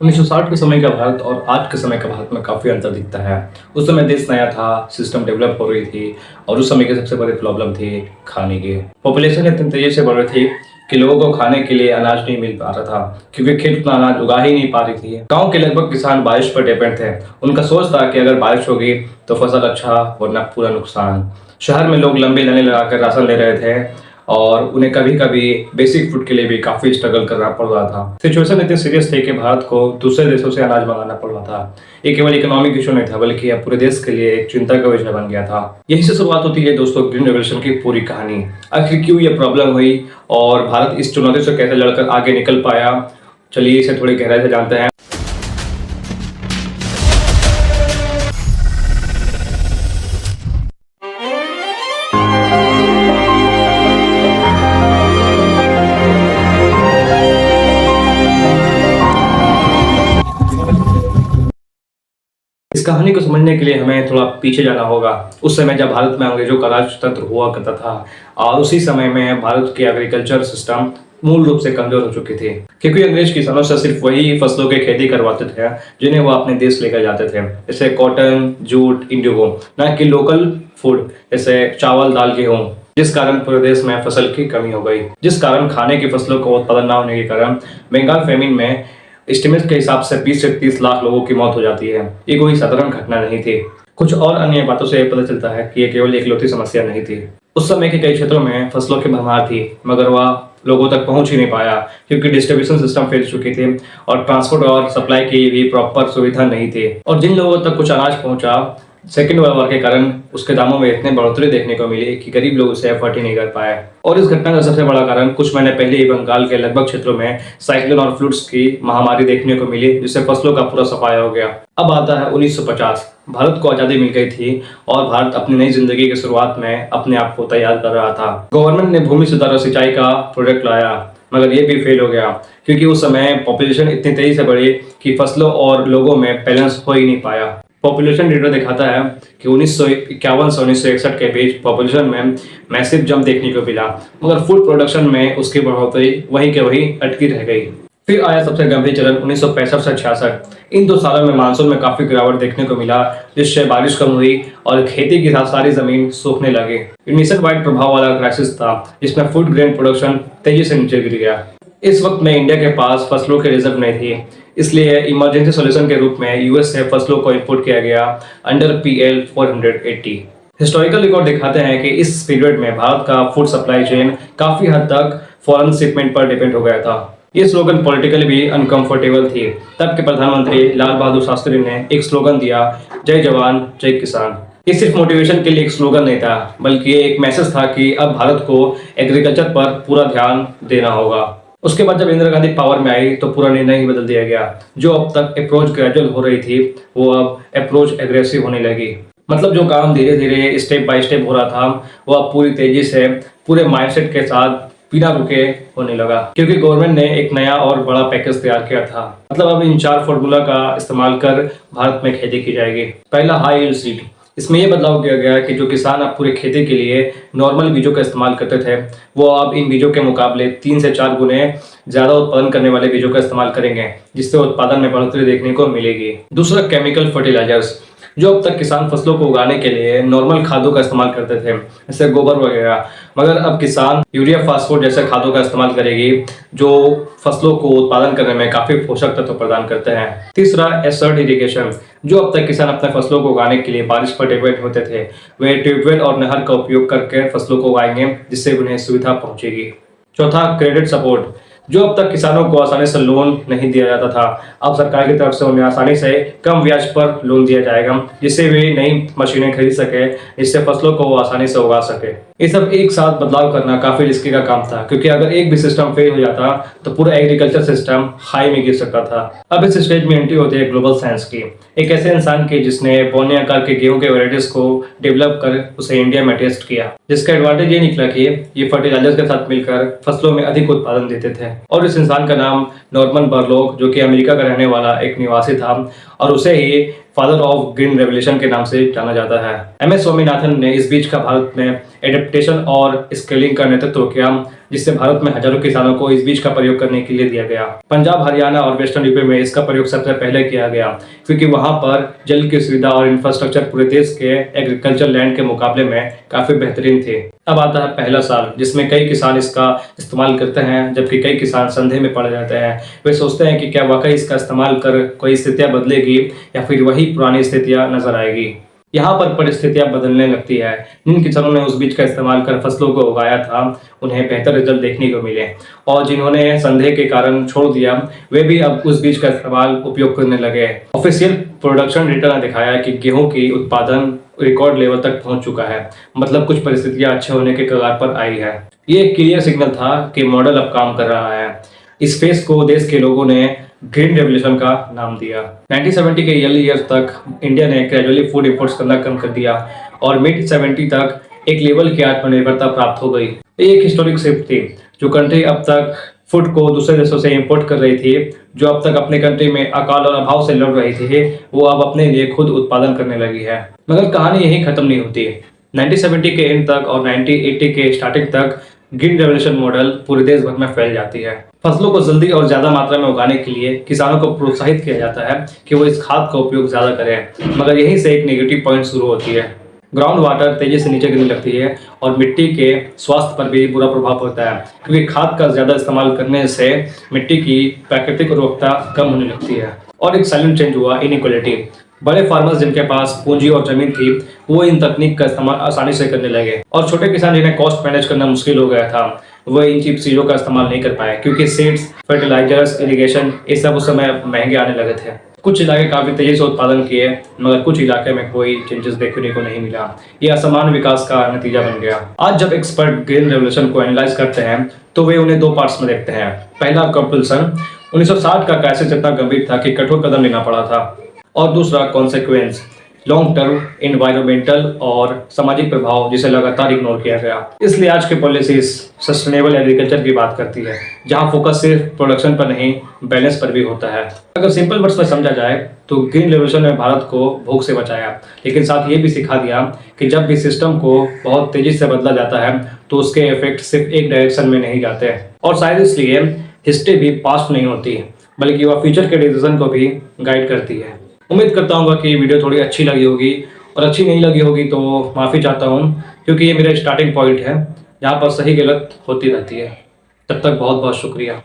1960 के समय का भारत और आज के समय का भारत में काफ़ी अंतर दिखता है। उस समय देश नया था, सिस्टम डेवलप हो रही थी और उस समय की सबसे बड़ी प्रॉब्लम थी खाने की। पॉपुलेशन इतनी तेज़ी से बढ़ रही थी कि लोगों को खाने के लिए अनाज नहीं मिल पा रहा था क्योंकि खेत उतना अनाज उगा ही नहीं पा रही थी। गाँव के लगभग किसान बारिश पर डिपेंड थे। उनका सोच था कि अगर बारिश होगी तो फसल अच्छा वरना पूरा नुकसान। शहर में लोग लंबी लाइनें लगाकर राशन ले रहे थे और उन्हें कभी-कभी बेसिक फूड के लिए भी काफ़ी स्ट्रगल करना पड़ रहा था। सिचुएशन इतनी सीरियस थी कि भारत को दूसरे देशों से अनाज मंगाना पड़ रहा था। ये केवल इकोनॉमिक इशू नहीं था बल्कि यह पूरे देश के लिए एक चिंता का विषय बन गया था। यहीं से शुरुआत होती है दोस्तों ग्रीन रेवोल्यूशन की पूरी कहानी। आखिर क्यों ये प्रॉब्लम हुई और भारत इस चुनौती से कैसे लड़कर आगे निकल पाया? चलिए इसे थोड़ी गहराई से जानते हैं। इस कहानी को समझने के लिए हमें थोड़ा पीछे जाना होगा। उस समय जब भारत में अंग्रेजों का राजतंत्र हुआ करता था और उसी समय में भारत के एग्रीकल्चर सिस्टम मूल रूप से कमजोर हो चुके थे क्योंकि अंग्रेज किसानों से सिर्फ वही फसलों की खेती करवाते थे जिन्हें वो अपने देश लेकर जाते थे, जैसे कॉटन, जूट, इंडिगो, न कि लोकल फूड जैसे चावल, दाल, गेहूं। जिस कारण पूरे देश में फसल की कमी हो गई, जिस कारण खाने की फसलों को उत्पादन न होने के कारण बंगाल फेमिन में एस्टिमेट के हिसाब से 20 से 30 लाख लोगों की मौत हो जाती है। ये कोई साधारण घटना नहीं थी। कुछ और अन्य बातों से पता चलता है कि ये केवल एकलौती समस्या नहीं थी। उस समय के कई क्षेत्रों में फसलों की भरमार थी मगर वह लोगों तक पहुंच ही नहीं पाया क्योंकि डिस्ट्रीब्यूशन सिस्टम फेल चुके थे और ट्रांसपोर्ट और सप्लाई की भी प्रॉपर सुविधा नहीं थी। और जिन लोगों तक कुछ अनाज पहुंचा, सेकेंड वर्ल्ड वॉर के कारण उसके दामों में इतने बढ़ोतरी देखने को मिली कि गरीब लोग उसे एफर्ट ही नहीं कर पाए। और इस घटना का सबसे बड़ा कारण कुछ महीने पहले ही बंगाल के लगभग क्षेत्रों में साइक्लोन और फ्लूड्स की महामारी देखने को मिली जिससे फसलों का पूरा सफाया हो गया। अब आता है 1950। भारत को आजादी मिल गई थी और भारत अपनी नई जिंदगी की शुरुआत में अपने आप को तैयार कर रहा था। गवर्नमेंट ने भूमि सुधार और सिंचाई का प्रोजेक्ट लाया मगर ये भी फेल हो गया क्योंकि उस समय पॉपुलेशन इतनी तेजी से बढ़ी कि फसलों और लोगों में बैलेंस हो ही नहीं पाया। पॉपुलेशन डेटा दिखाता है कि 1951 से 1961 के बीच पॉपुलेशन में मैसिव जंप देखने को मिला मगर फूड प्रोडक्शन में उसकी बढ़ोतरी वहीं के वहीं अटकी रह गई। फिर आया सबसे गंभीर चरण 1965 से 66। इन 2 सालों में मानसून में काफी गिरावट देखने को मिला जिससे बारिश कम हुई और खेती की सारी जमीन सूखने लगी। नेशन वाइड प्रभाव वाला क्राइसिस था जिसमें फूड ग्रेन प्रोडक्शन तेजी से नीचे गिर गया। इस वक्त में इंडिया के पास फसलों के रिजर्व नहीं थी, इसलिए इमरजेंसी सॉल्यूशन के रूप में यूएस से फसलों को इंपोर्ट किया गया अंडर पीएल 480। हिस्टोरिकल रिकॉर्ड दिखाते हैं कि इस पीरियड में भारत का फूड सप्लाई चेन काफी हद तक फॉरेन शिपमेंट पर डिपेंड हो गया था। ये स्लोगन पॉलिटिकली भी अनकंफर्टेबल थी। तब के प्रधानमंत्री लाल बहादुर शास्त्री ने एक स्लोगन दिया, जय जवान जय किसान। ये सिर्फ मोटिवेशन के लिए एक स्लोगन नहीं था बल्कि ये एक मैसेज था कि अब भारत को एग्रीकल्चर पर पूरा ध्यान देना होगा। उसके बाद जब इंदिरा गांधी पावर में आई तो पूरा निर्णय ही बदल दिया गया। जो अब तक अप्रोच ग्रेजुअल हो रही थी वो अब अप्रोच एग्रेसिव होने लगी। मतलब जो काम धीरे धीरे स्टेप बाय स्टेप हो रहा था वो अब पूरी तेजी से पूरे माइंडसेट के साथ बिना रुके होने लगा क्योंकि गवर्नमेंट ने एक नया और बड़ा पैकेज तैयार किया था। मतलब अब इन 4 फॉर्मूला का इस्तेमाल कर भारत में खेती की जाएगी। पहला, हाई यील्ड सीड। इसमें यह बदलाव किया गया कि जो किसान अब पूरे खेती के लिए नॉर्मल बीजों का इस्तेमाल करते थे वो अब इन बीजों के मुकाबले 3 से 4 गुने ज्यादा उत्पादन करने वाले बीजों का इस्तेमाल करेंगे जिससे उत्पादन में बढ़ोतरी देखने को मिलेगी। दूसरा, केमिकल फर्टिलाइजर्स। जो अब तक किसान फसलों को उगाने के लिए नॉर्मल खादों का इस्तेमाल करते थे जैसे गोबर वगैरह, मगर अब किसान यूरिया, फास्फोर जैसे खादों का इस्तेमाल करेगी जो फसलों को उत्पादन करने में काफी पोषक तत्व प्रदान करते हैं। तीसरा, एसर्ट इरिगेशन। जो अब तक किसान अपने फसलों को उगाने के लिए बारिश पर डिपेंड होते थे वे ट्यूबवेल और नहर का उपयोग करके फसलों को उगाएंगे जिससे उन्हें सुविधा पहुंचेगी। चौथा, क्रेडिट सपोर्ट। जो अब तक किसानों को आसानी से लोन नहीं दिया जाता था अब सरकार की तरफ से उन्हें आसानी से कम ब्याज पर लोन दिया जाएगा जिससे वे नई मशीनें खरीद सके, जिससे फसलों को वो आसानी से उगा सके। ये सब एक साथ बदलाव करना काफी रिस्की का काम था क्योंकि अगर एक भी सिस्टम फेल हो जाता तो पूरा एग्रीकल्चर सिस्टम हाई में गिर सकता था। अब इस स्टेज में एंट्री होती है ग्लोबल साइंस की, एक ऐसे इंसान की जिसने पौने आकार के गेहूं के वैरायटीज को डेवलप कर उसे इंडिया में टेस्ट किया जिसका एडवांटेज ये निकला कि ये फर्टिलाइजर्स के साथ मिलकर फसलों में अधिक उत्पादन देते थे। और इस इंसान का नाम नॉर्मन बोरलॉग जो कि अमेरिका का रहने वाला एक निवासी था और उसे ही फादर ऑफ ग्रीन रेवोल्यूशन के नाम से जाना जाता है। एम एस स्वामीनाथन ने इस बीज का भारत में एडेप्टेशन और स्केलिंग का नेतृत्व किया, जिससे भारत में हजारों किसानों को इस बीज का प्रयोग करने के लिए दिया गया। पंजाब, हरियाणा और वेस्टर्न यूपी में इसका प्रयोग सबसे पहले किया गया, क्योंकि वहां पर जल की सुविधा और इंफ्रास्ट्रक्चर पूरे देश के एग्रीकल्चर लैंड के मुकाबले में काफी बेहतरीन थे। अब आता है पहला साल, जिसमें कई किसान इसका इस्तेमाल करते हैं, जबकि कई किसान संदेह में पड़ जाते हैं। वे सोचते हैं कि क्या वाकई इसका इस्तेमाल कर कोई स्थितियां बदलेगी या फिर वही पुरानी स्थितियां नजर आएगी। यहाँ पर परिस्थितियां बदलने लगती है। जिन किसानों ने उस बीज का इस्तेमाल कर फसलों को उगाया था, उन्हें बेहतर रिजल्ट देखने को मिले, और जिन्होंने संदेह के कारण छोड़ दिया, वे भी अब उस बीज का इस्तेमाल उपयोग करने लगे। ऑफिशियल प्रोडक्शन डेटा ने दिखाया कि गेहूं की उत्पादन रिकॉर्ड लेवल तक पहुंच चुका है, मतलब कुछ परिस्थितियां अच्छे होने के कगार पर आई है। ये एक क्लियर सिग्नल था कि मॉडल अब काम कर रहा है। इस फेज को देश के लोगों ने ग्रीन रेवोल्यूशन का नाम दिया। 1970 के अर्ली ईयर्स तक इंडिया ने ग्रेजुअली फूड इंपोर्ट्स करना कम कर दिया और मिड 70 तक एक लेवल की आत्मनिर्भरता प्राप्त हो गई। ये एक हिस्टोरिक शिफ्ट थी। जो कंट्री अब तक फूड को दूसरे देशों से इंपोर्ट कर रही थी, जो अब तक अपने कंट्री में अकाल और अभाव से लड़ रही थी, वो अब अपने लिए खुद उत्पादन करने लगी है। मगर कहानी यही खत्म नहीं होती। 1970 के एंड तक और 1980 के स्टार्टिंग तक ग्रीन रेवोल्यूशन मॉडल पूरे देश भर में फैल जाती है। फसलों को जल्दी और ज्यादा मात्रा में उगाने के लिए किसानों को प्रोत्साहित किया जाता है कि वो इस खाद का उपयोग ज्यादा करें, मगर यहीं से एक नेगेटिव पॉइंट शुरू होती है। ग्राउंड वाटर तेजी से नीचे गिरने लगती है और मिट्टी के स्वास्थ्य पर भी बुरा प्रभाव पड़ता है, क्योंकि खाद का ज्यादा इस्तेमाल करने से मिट्टी की प्राकृतिक उर्वरकता कम होने लगती है। और एक साइलेंट चेंज हुआ, इनइक्वालिटी। बड़े फार्मर्स जिनके पास पूंजी और जमीन थी, वो इन तकनीक का इस्तेमाल आसानी से करने लगे, और छोटे किसान जिन्हें कॉस्ट मैनेज करना मुश्किल हो गया था, वो इन चीजों का इस्तेमाल नहीं कर पाए, क्योंकि सीड्स, फर्टिलाइजर्स, इरिगेशन, ये सब उस समय महंगे आने लगे थे। कुछ इलाके काफी तेजी से उत्पादन किए, मगर कुछ इलाके में कोई चेंजेस देखने को नहीं मिला। ये असमान विकास का नतीजा बन गया। आज जब एक्सपर्ट ग्रीन रेवोल्यूशन को एनालाइज करते हैं, तो वे उन्हें दो पार्ट्स में देखते हैं। पहला, कंपल्सन। 1960 का क्राइसिस इतना गंभीर था कि कठोर कदम लेना पड़ा था। और दूसरा, कॉन्सिक्वेंस, लॉन्ग टर्म एनवायरमेंटल और सामाजिक प्रभाव, जिसे लगातार इग्नोर किया गया। इसलिए आज की पॉलिसीज सस्टेनेबल एग्रीकल्चर की बात करती है, जहां फोकस सिर्फ प्रोडक्शन पर नहीं, बैलेंस पर भी होता है। अगर सिंपल वर्ड्स में समझा जाए तो ग्रीन रेवोल्यूशन ने भारत को भूख से बचाया, लेकिन साथ ये भी सिखा दिया कि जब भी सिस्टम को बहुत तेजी से बदला जाता है, तो उसके इफेक्ट सिर्फ एक डायरेक्शन में नहीं जाते। और शायद इसलिए हिस्ट्री भी पास्ट नहीं होती, बल्कि वह फ्यूचर के डिसीजन को भी गाइड करती है। उम्मीद करता हूँ कि वीडियो थोड़ी अच्छी लगी होगी, और अच्छी नहीं लगी होगी तो माफ़ी चाहता हूँ, क्योंकि ये मेरा स्टार्टिंग पॉइंट है जहाँ पर सही गलत होती रहती है। तब तक बहुत बहुत शुक्रिया।